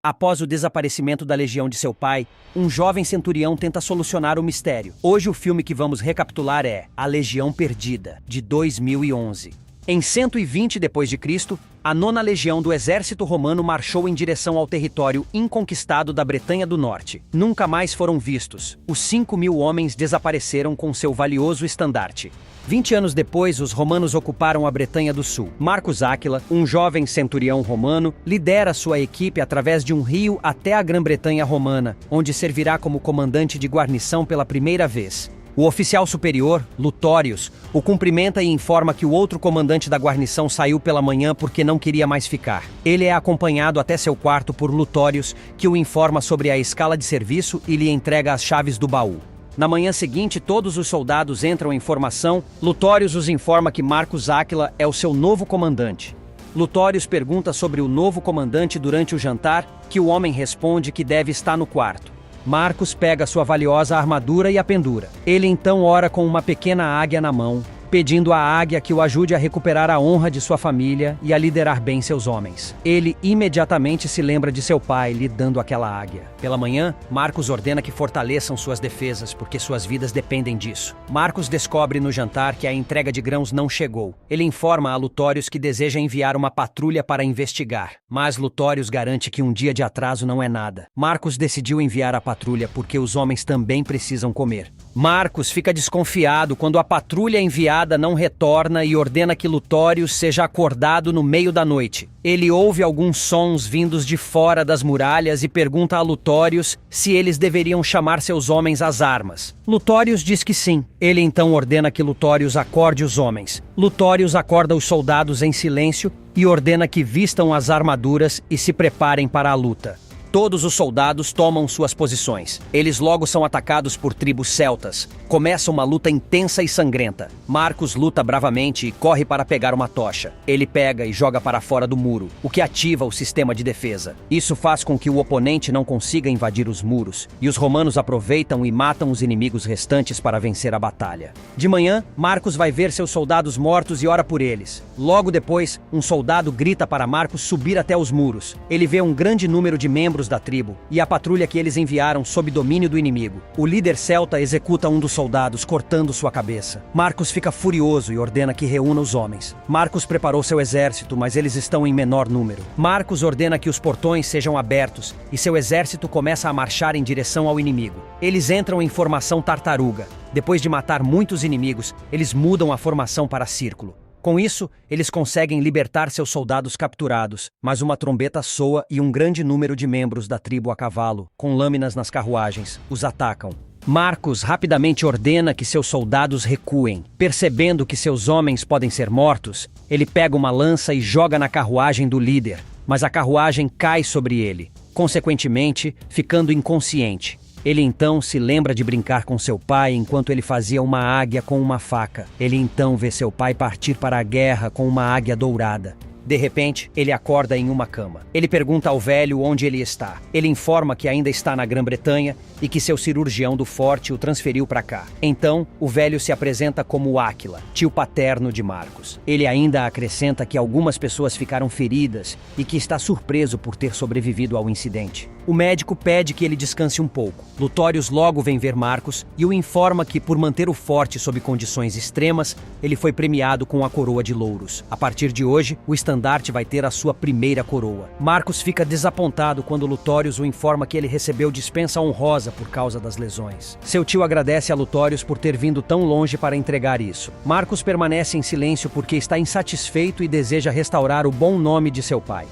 Após o desaparecimento da legião de seu pai, um jovem centurião tenta solucionar o mistério. Hoje o filme que vamos recapitular é A Legião Perdida, de 2011. Em 120 d.C., a 9ª Legião do Exército Romano marchou em direção ao território inconquistado da Bretanha do Norte. Nunca mais foram vistos. Os 5.000 homens desapareceram com seu valioso estandarte. 20 anos depois, os romanos ocuparam a Bretanha do Sul. Marcus Áquila, um jovem centurião romano, lidera sua equipe através de um rio até a Grã-Bretanha romana, onde servirá como comandante de guarnição pela primeira vez. O oficial superior, Lutórios, o cumprimenta e informa que o outro comandante da guarnição saiu pela manhã porque não queria mais ficar. Ele é acompanhado até seu quarto por Lutórios, que o informa sobre a escala de serviço e lhe entrega as chaves do baú. Na manhã seguinte, todos os soldados entram em formação. Lutórios os informa que Marcus Áquila é o seu novo comandante. Lutórios pergunta sobre o novo comandante durante o jantar, que o homem responde que deve estar no quarto. Marcus pega sua valiosa armadura e a pendura. Ele então ora com uma pequena águia na mão, pedindo à águia que o ajude a recuperar a honra de sua família e a liderar bem seus homens. Ele imediatamente se lembra de seu pai lhe dando aquela águia. Pela manhã, Marcus ordena que fortaleçam suas defesas, porque suas vidas dependem disso. Marcus descobre no jantar que a entrega de grãos não chegou. Ele informa a Lutórios que deseja enviar uma patrulha para investigar, mas Lutórios garante que um dia de atraso não é nada. Marcus decidiu enviar a patrulha porque os homens também precisam comer. Marcus fica desconfiado quando a patrulha enviada não retorna e ordena que Lutórios seja acordado no meio da noite. Ele ouve alguns sons vindos de fora das muralhas e pergunta a Lutórios se eles deveriam chamar seus homens às armas. Lutórios diz que sim. Ele então ordena que Lutórios acorde os homens. Lutórios acorda os soldados em silêncio e ordena que vistam as armaduras e se preparem para a luta. Todos os soldados tomam suas posições. Eles logo são atacados por tribos celtas. Começa uma luta intensa e sangrenta. Marcus luta bravamente e corre para pegar uma tocha. Ele pega e joga para fora do muro, o que ativa o sistema de defesa. Isso faz com que o oponente não consiga invadir os muros, e os romanos aproveitam e matam os inimigos restantes para vencer a batalha. De manhã, Marcus vai ver seus soldados mortos e ora por eles. Logo depois, um soldado grita para Marcus subir até os muros. Ele vê um grande número de membros da tribo e a patrulha que eles enviaram sob domínio do inimigo. O líder celta executa um dos soldados, cortando sua cabeça. Marcus fica furioso e ordena que reúna os homens. Marcus preparou seu exército, mas eles estão em menor número. Marcus ordena que os portões sejam abertos e seu exército começa a marchar em direção ao inimigo. Eles entram em formação tartaruga. Depois de matar muitos inimigos, eles mudam a formação para círculo. Com isso, eles conseguem libertar seus soldados capturados, mas uma trombeta soa e um grande número de membros da tribo a cavalo, com lâminas nas carruagens, os atacam. Marcus rapidamente ordena que seus soldados recuem. Percebendo que seus homens podem ser mortos, ele pega uma lança e joga na carruagem do líder, mas a carruagem cai sobre ele, consequentemente, ficando inconsciente. Ele então se lembra de brincar com seu pai enquanto ele fazia uma águia com uma faca. Ele então vê seu pai partir para a guerra com uma águia dourada. De repente, ele acorda em uma cama. Ele pergunta ao velho onde ele está. Ele informa que ainda está na Grã-Bretanha e que seu cirurgião do forte o transferiu para cá. Então, o velho se apresenta como Áquila, tio paterno de Marcus. Ele ainda acrescenta que algumas pessoas ficaram feridas e que está surpreso por ter sobrevivido ao incidente. O médico pede que ele descanse um pouco. Lutórios logo vem ver Marcus e o informa que, por manter o forte sob condições extremas, ele foi premiado com a coroa de louros. A partir de hoje, o estandarte vai ter a sua primeira coroa. Marcus fica desapontado quando Lutórios o informa que ele recebeu dispensa honrosa por causa das lesões. Seu tio agradece a Lutórios por ter vindo tão longe para entregar isso. Marcus permanece em silêncio porque está insatisfeito e deseja restaurar o bom nome de seu pai.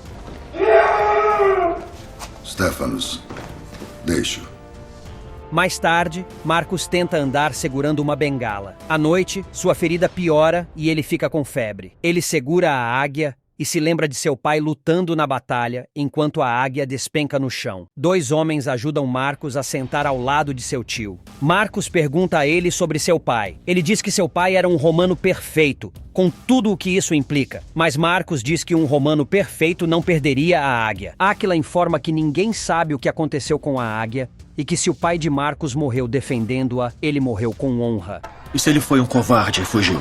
Stephanos, deixe-o. Mais tarde, Marcus tenta andar segurando uma bengala. À noite, sua ferida piora e ele fica com febre. Ele segura a águia e se lembra de seu pai lutando na batalha enquanto a águia despenca no chão. 2 homens ajudam Marcus a sentar ao lado de seu tio. Marcus pergunta a ele sobre seu pai. Ele diz que seu pai era um romano perfeito, com tudo o que isso implica. Mas Marcus diz que um romano perfeito não perderia a águia. Áquila informa que ninguém sabe o que aconteceu com a águia e que se o pai de Marcus morreu defendendo-a, ele morreu com honra. E se ele foi um covarde e fugiu?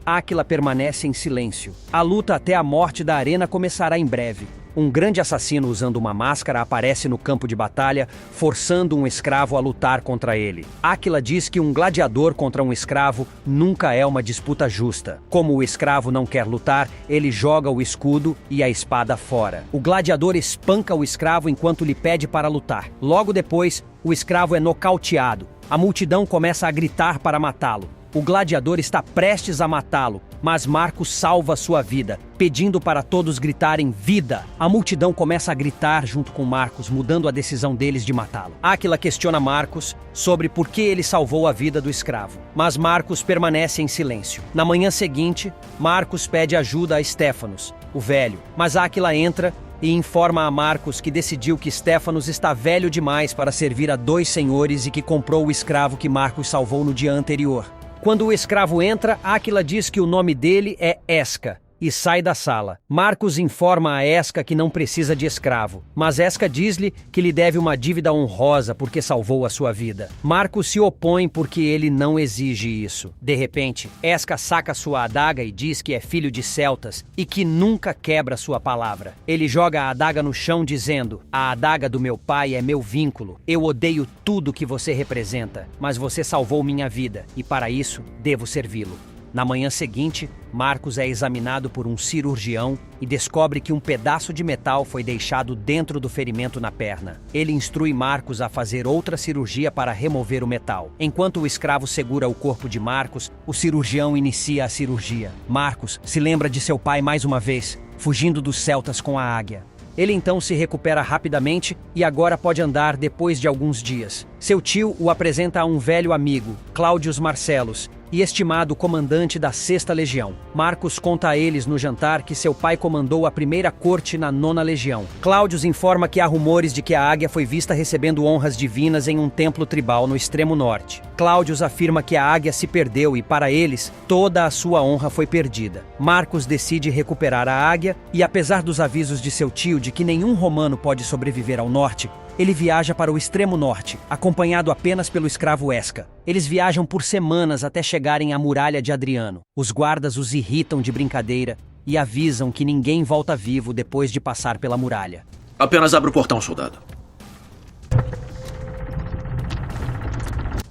Áquila permanece em silêncio. A luta até a morte da arena começará em breve. Um grande assassino usando uma máscara aparece no campo de batalha, forçando um escravo a lutar contra ele. Áquila diz que um gladiador contra um escravo nunca é uma disputa justa. Como o escravo não quer lutar, ele joga o escudo e a espada fora. O gladiador espanca o escravo enquanto lhe pede para lutar. Logo depois, o escravo é nocauteado. A multidão começa a gritar para matá-lo. O gladiador está prestes a matá-lo, mas Marcos salva sua vida, pedindo para todos gritarem vida. A multidão começa a gritar junto com Marcos, mudando a decisão deles de matá-lo. Áquila questiona Marcos sobre por que ele salvou a vida do escravo, mas Marcos permanece em silêncio. Na manhã seguinte, Marcos pede ajuda a Stéfanos, o velho, mas Áquila entra e informa a Marcos que decidiu que Stéfanos está velho demais para servir a 2 senhores e que comprou o escravo que Marcos salvou no dia anterior. Quando o escravo entra, Áquila diz que o nome dele é Esca e sai da sala. Marcos informa a Esca que não precisa de escravo, mas Esca diz-lhe que lhe deve uma dívida honrosa porque salvou a sua vida. Marcos se opõe porque ele não exige isso. De repente, Esca saca sua adaga e diz que é filho de celtas e que nunca quebra sua palavra. Ele joga a adaga no chão dizendo: "A adaga do meu pai é meu vínculo. Eu odeio tudo que você representa, mas você salvou minha vida e para isso devo servi-lo." Na manhã seguinte, Marcos é examinado por um cirurgião e descobre que um pedaço de metal foi deixado dentro do ferimento na perna. Ele instrui Marcos a fazer outra cirurgia para remover o metal. Enquanto o escravo segura o corpo de Marcos, o cirurgião inicia a cirurgia. Marcos se lembra de seu pai mais uma vez, fugindo dos celtas com a águia. Ele então se recupera rapidamente e agora pode andar depois de alguns dias. Seu tio o apresenta a um velho amigo, Cláudius Marcellus, e estimado comandante da 6ª Legião. Marcos conta a eles no jantar que seu pai comandou a primeira corte na 9ª Legião. Cláudius informa que há rumores de que a águia foi vista recebendo honras divinas em um templo tribal no extremo norte. Cláudius afirma que a águia se perdeu e, para eles, toda a sua honra foi perdida. Marcos decide recuperar a águia e, apesar dos avisos de seu tio de que nenhum romano pode sobreviver ao norte, ele viaja para o extremo norte, acompanhado apenas pelo escravo Esca. Eles viajam por semanas até chegarem à muralha de Adriano. Os guardas os irritam de brincadeira e avisam que ninguém volta vivo depois de passar pela muralha. Apenas abra o portão, soldado.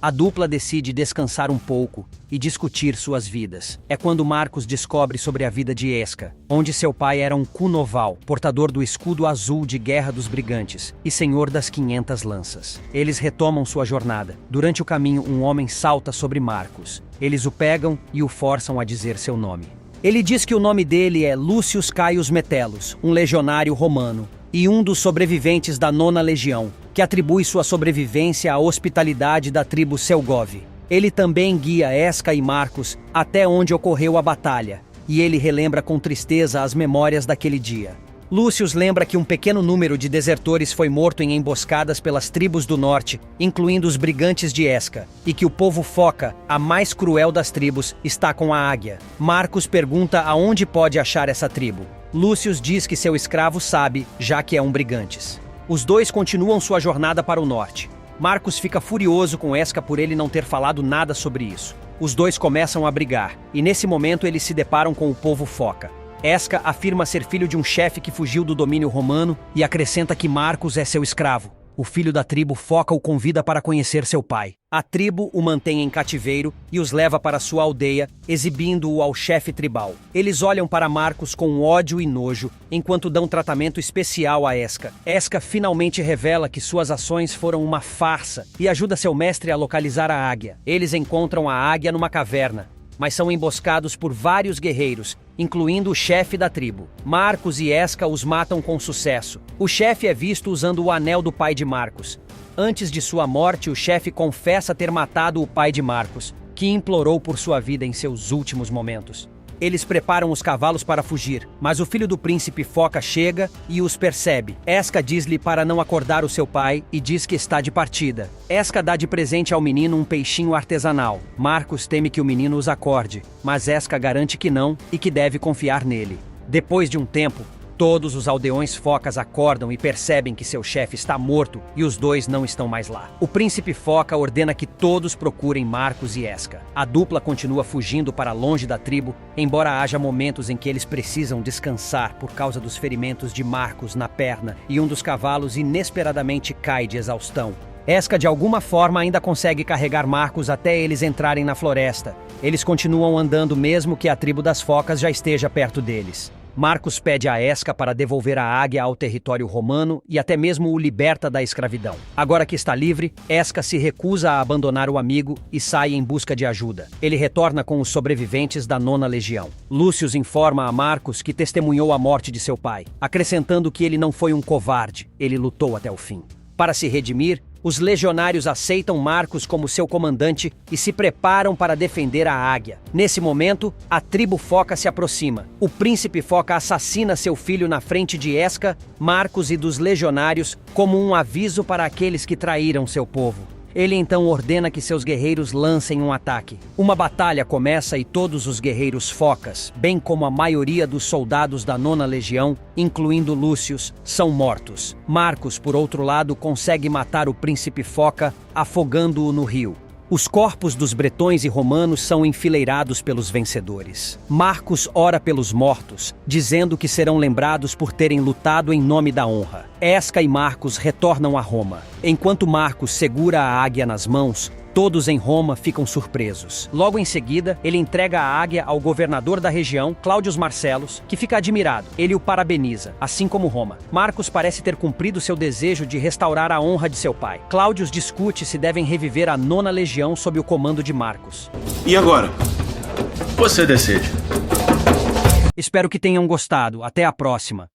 A dupla decide descansar um pouco e discutir suas vidas. É quando Marcos descobre sobre a vida de Esca, onde seu pai era um Cunoval, portador do escudo azul de Guerra dos Brigantes e senhor das 500 lanças. Eles retomam sua jornada. Durante o caminho, um homem salta sobre Marcos. Eles o pegam e o forçam a dizer seu nome. Ele diz que o nome dele é Lúcius Caius Metellus, um legionário romano, e um dos sobreviventes da 9ª Legião, que atribui sua sobrevivência à hospitalidade da tribo Selgove. Ele também guia Esca e Marcos até onde ocorreu a batalha, e ele relembra com tristeza as memórias daquele dia. Lúcius lembra que um pequeno número de desertores foi morto em emboscadas pelas tribos do norte, incluindo os brigantes de Esca, e que o povo Foca, a mais cruel das tribos, está com a águia. Marcos pergunta aonde pode achar essa tribo. Lúcius diz que seu escravo sabe, já que é um brigantes. Os dois continuam sua jornada para o norte. Marcos fica furioso com Esca por ele não ter falado nada sobre isso. Os dois começam a brigar, e nesse momento eles se deparam com o povo Foca. Esca afirma ser filho de um chefe que fugiu do domínio romano e acrescenta que Marcos é seu escravo. O filho da tribo Foca o convida para conhecer seu pai. A tribo o mantém em cativeiro e os leva para sua aldeia, exibindo-o ao chefe tribal. Eles olham para Marcos com ódio e nojo, enquanto dão tratamento especial a Esca. Esca finalmente revela que suas ações foram uma farsa e ajuda seu mestre a localizar a águia. Eles encontram a águia numa caverna, mas são emboscados por vários guerreiros, incluindo o chefe da tribo. Marcos e Esca os matam com sucesso. O chefe é visto usando o anel do pai de Marcos. Antes de sua morte, o chefe confessa ter matado o pai de Marcos, que implorou por sua vida em seus últimos momentos. Eles preparam os cavalos para fugir, mas o filho do príncipe Foca chega e os percebe. Esca diz-lhe para não acordar o seu pai e diz que está de partida. Esca dá de presente ao menino um peixinho artesanal. Marcos teme que o menino os acorde, mas Esca garante que não e que deve confiar nele. Depois de um tempo, Todos os aldeões focas acordam e percebem que seu chefe está morto e os dois não estão mais lá. O príncipe foca ordena que todos procurem Marcos e Esca. A dupla continua fugindo para longe da tribo, embora haja momentos em que eles precisam descansar por causa dos ferimentos de Marcos na perna e um dos cavalos inesperadamente cai de exaustão. Esca, de alguma forma, ainda consegue carregar Marcos até eles entrarem na floresta. Eles continuam andando mesmo que a tribo das focas já esteja perto deles. Marcos pede a Esca para devolver a águia ao território romano e até mesmo o liberta da escravidão. Agora que está livre, Esca se recusa a abandonar o amigo e sai em busca de ajuda. Ele retorna com os sobreviventes da 9ª Legião. Lúcius informa a Marcos que testemunhou a morte de seu pai, acrescentando que ele não foi um covarde, ele lutou até o fim. Para se redimir, os legionários aceitam Marcos como seu comandante e se preparam para defender a águia. Nesse momento, a tribo foca se aproxima. O príncipe foca assassina seu filho na frente de Esca, Marcos e dos legionários como um aviso para aqueles que traíram seu povo. Ele então ordena que seus guerreiros lancem um ataque. Uma batalha começa e todos os guerreiros focas, bem como a maioria dos soldados da 9ª Legião, incluindo Lúcius, são mortos. Marcos, por outro lado, consegue matar o príncipe foca, afogando-o no rio. Os corpos dos bretões e romanos são enfileirados pelos vencedores. Marcos ora pelos mortos, dizendo que serão lembrados por terem lutado em nome da honra. Esca e Marcos retornam a Roma. Enquanto Marcos segura a águia nas mãos, todos em Roma ficam surpresos. Logo em seguida, ele entrega a águia ao governador da região, Cláudio Marcellus, que fica admirado. Ele o parabeniza, assim como Roma. Marcos parece ter cumprido seu desejo de restaurar a honra de seu pai. Cláudio discute se devem reviver a 9ª Legião sob o comando de Marcos. E agora? Você decide. Espero que tenham gostado. Até a próxima.